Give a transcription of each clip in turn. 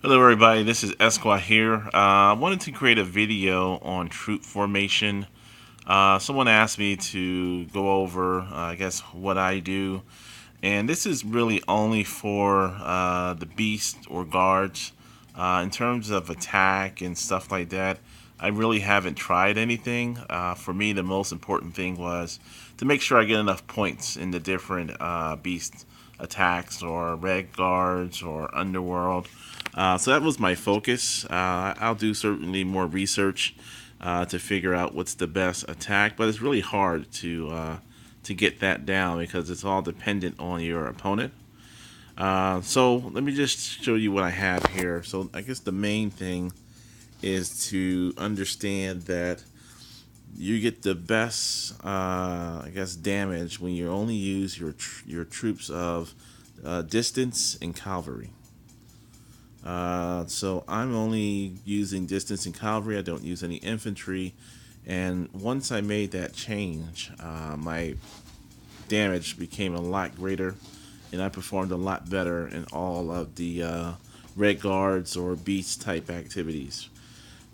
Hello everybody, this is Esquire here. I wanted to create a video on troop formation. Someone asked me to go over, I guess, what I do. And this is really only for the beast or guards. In terms of attack and stuff like that, I really haven't tried anything. For me, the most important thing was to make sure I get enough points in the different beast attacks or red guards or underworld. So that was my focus. I'll do certainly more research to figure out what's the best attack, but it's really hard to get that down because it's all dependent on your opponent. So let me just show you what I have here. So I guess the main thing is to understand that you get the best, I guess, damage when you only use your troops of distance and cavalry. So I'm only using distance and cavalry. I don't use any infantry. And once I made that change, my damage became a lot greater, and I performed a lot better in all of the red guards or beast type activities.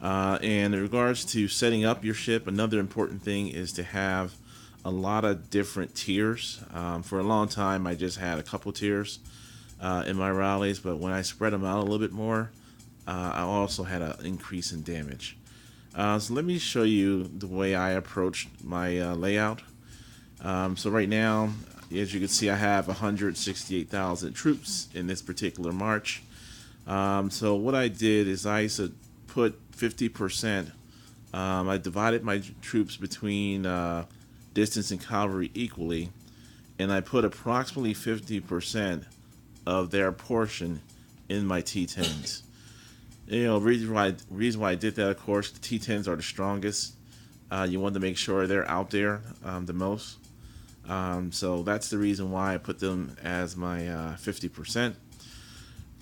And in regards to setting up your ship, another important thing is to have a lot of different tiers. For a long time, I just had a couple tiers in my rallies, but when I spread them out a little bit more, I also had an increase in damage. So let me show you the way I approached my layout. So right now, as you can see, I have 168,000 troops in this particular march. So what I did is I put 50%. I divided my troops between distance and cavalry equally, and I put approximately 50% of their portion in my T10s. Reason why I did that, of course, the T10s are the strongest. You want to make sure they're out there the most. So that's the reason why I put them as my 50%.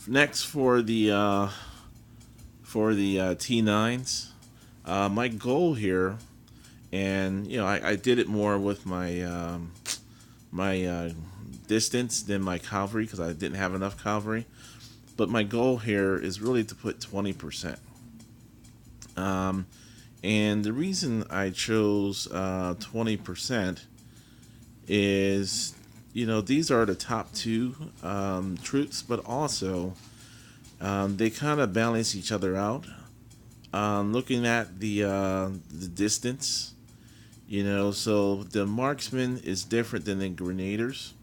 Next, for the T9s, my goal here, and I did it more with my distance than my cavalry because I didn't have enough cavalry. But my goal here is really to put 20%. And the reason I chose 20% is, these are the top two troops, but also they kind of balance each other out. Looking at the distance, so the marksman is different than the grenadiers,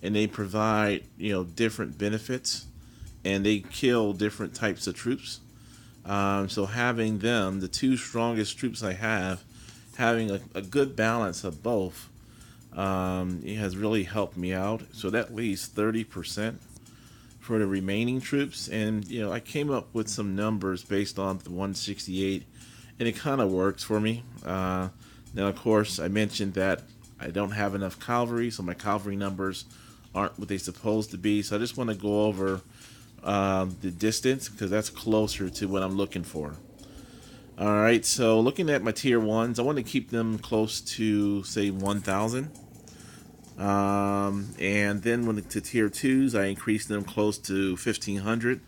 and they provide different benefits, and they kill different types of troops. So having them, the two strongest troops I have, having a good balance of both, it has really helped me out. So that leaves 30% for the remaining troops, and I came up with some numbers based on the 168, and it kind of works for me. Now, of course, I mentioned that I don't have enough cavalry, so my cavalry numbers aren't what they're supposed to be. So I just want to go over the distance because that's closer to what I'm looking for. All right, so looking at my tier ones, I want to keep them close to, say, 1,000. And then when to tier twos, I increase them close to 1,500.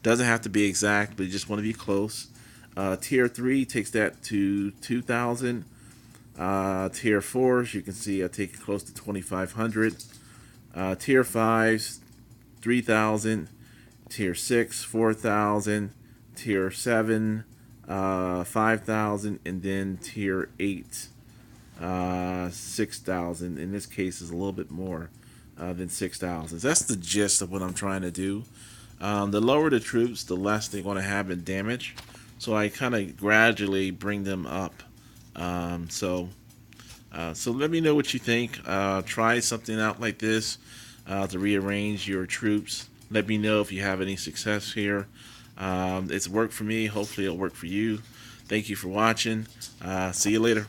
Doesn't have to be exact, but you just want to be close. Tier 3 takes that to 2,000. Tier 4s, you can see I take it close to 2,500. Tier 5s, 3,000. Tier 6, 4,000. Tier 7, 5,000. And then Tier 8, 6,000. In this case, is a little bit more than 6,000. That's the gist of what I'm trying to do. The lower the troops, the less they're going to have in damage. So I kind of gradually bring them up. So let me know what you think. Try something out like this to rearrange your troops. Let me know if you have any success here. It's worked for me. Hopefully it'll work for you. Thank you for watching. See you later.